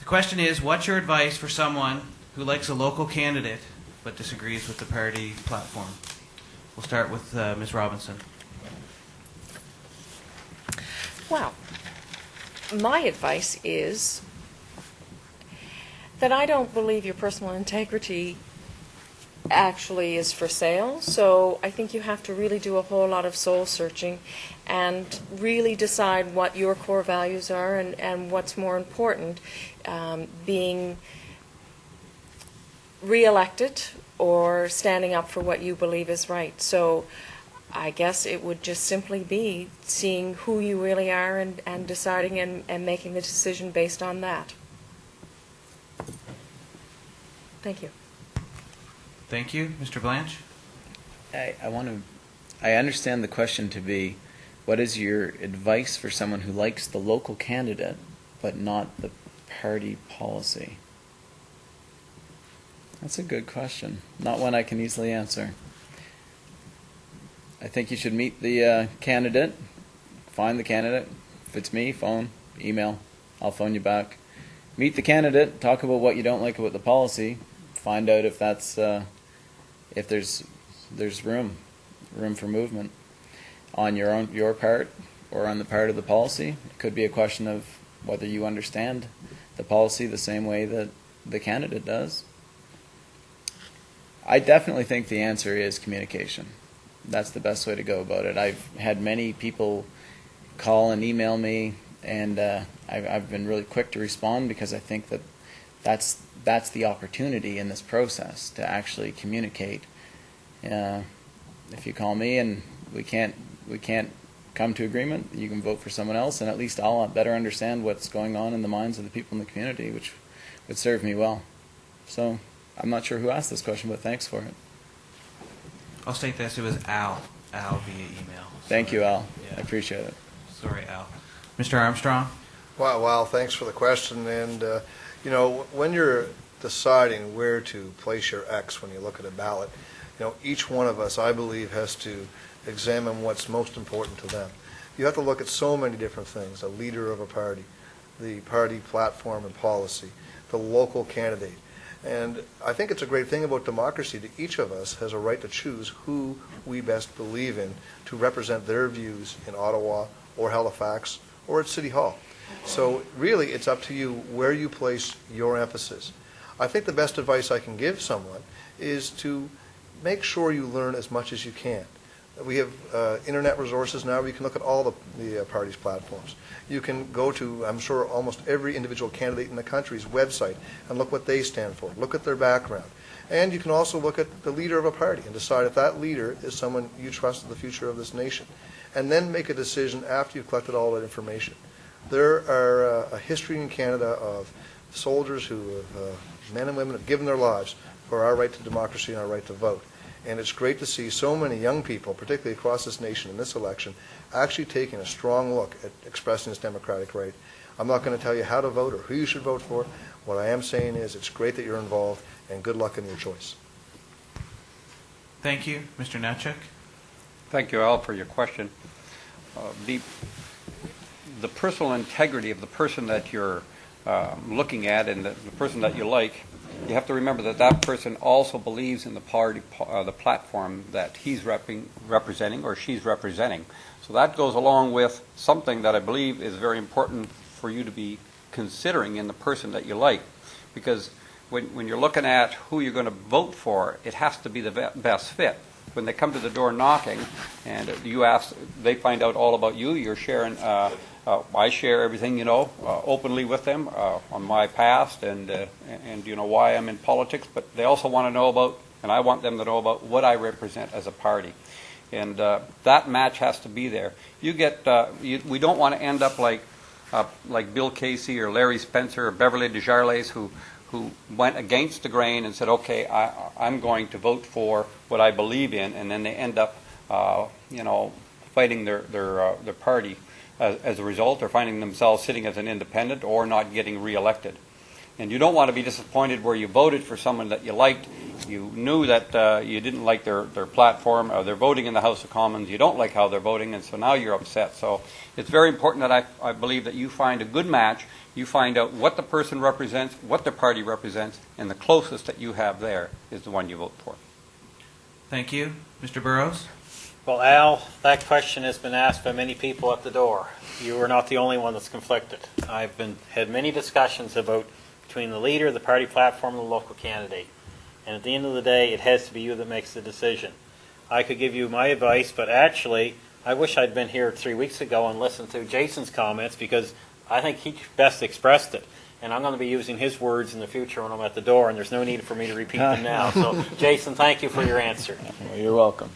The question is, what's your advice for someone who likes a local candidate but disagrees with the party platform? We'll start with Ms. Robinson. Well, my advice is that I don't believe your personal integrity actually is for sale. So I think you have to really do a whole lot of soul searching and really decide what your core values are and what's more important, being re-elected or standing up for what you believe is right. So I guess it would just simply be seeing who you really are and deciding and making the decision based on that. Thank you. Thank you. Mr. Blanche? I understand the question to be, what is your advice for someone who likes the local candidate but not the party policy? That's a good question. Not one I can easily answer. I think you should meet the candidate, find the candidate. If it's me, phone, email, I'll phone you back. Meet the candidate, talk about what you don't like about the policy, find out if that's if there's room for movement on your part or on the part of the policy. It could be a question of whether you understand the policy the same way that the candidate does. I definitely think the answer is communication. That's the best way to go about it. I've had many people call and email me, and I've been really quick to respond because I think that that's the opportunity in this process to actually communicate. If you call me and we can't come to agreement, you can vote for someone else, and at least I'll better understand what's going on in the minds of the people in the community, which would serve me well. So I'm not sure who asked this question, but thanks for it. I'll state this. It was Al via email. Thank you, Al. Yeah. I appreciate it. Sorry, Al. Mr. Armstrong? Wow, thanks for the question. And, when you're deciding where to place your X when you look at a ballot, each one of us, I believe, has to examine what's most important to them. You have to look at so many different things: a leader of a party, the party platform and policy, the local candidate. And I think it's a great thing about democracy that each of us has a right to choose who we best believe in to represent their views in Ottawa or Halifax or at City Hall. So really, it's up to you where you place your emphasis. I think the best advice I can give someone is to make sure you learn as much as you can. We have internet resources now where you can look at all the parties' platforms. You can go to, I'm sure, almost every individual candidate in the country's website and look what they stand for, look at their background. And you can also look at the leader of a party and decide if that leader is someone you trust in the future of this nation. And then make a decision after you've collected all that information. There are a history in Canada of soldiers who have, men and women have given their lives for our right to democracy and our right to vote. And it's great to see so many young people, particularly across this nation in this election, actually taking a strong look at expressing this democratic right. I'm not going to tell you how to vote or who you should vote for. What I am saying is it's great that you're involved, and good luck in your choice. Thank you. Mr. Natchuk? Thank you, Al, for your question. The personal integrity of the person that you're looking at and the person that you like, you have to remember that that person also believes in the party, the platform that he's representing or she's representing. So that goes along with something that I believe is very important for you to be considering in the person that you like. Because when you're looking at who you're going to vote for, it has to be the best fit. When they come to the door knocking and you ask, they find out all about you, you're sharing, I share everything, openly with them on my past and why I'm in politics, but they also want to know about, and I want them to know about what I represent as a party. And that match has to be there. We don't want to end up like Bill Casey or Larry Spencer or Beverly Desjardins who went against the grain and said, okay, I'm going to vote for what I believe in, and then they end up, fighting their party as a result, or finding themselves sitting as an independent or not getting reelected. And you don't want to be disappointed where you voted for someone that you liked. You knew that you didn't like their platform, or they're voting in the House of Commons. You don't like how they're voting, and so now you're upset. So it's very important that I believe that you find a good match. You find out what the person represents, what the party represents, and the closest that you have there is the one you vote for. Thank you. Mr. Burrows? Well, Al, that question has been asked by many people at the door. You are not the only one that's conflicted. I've had many discussions about between the leader, the party platform, and the local candidate. And at the end of the day, it has to be you that makes the decision. I could give you my advice, but actually, I wish I'd been here 3 weeks ago and listened to Jason's comments, because I think he best expressed it. And I'm going to be using his words in the future when I'm at the door, and there's no need for me to repeat them now. So, Jason, thank you for your answer. Well, you're welcome.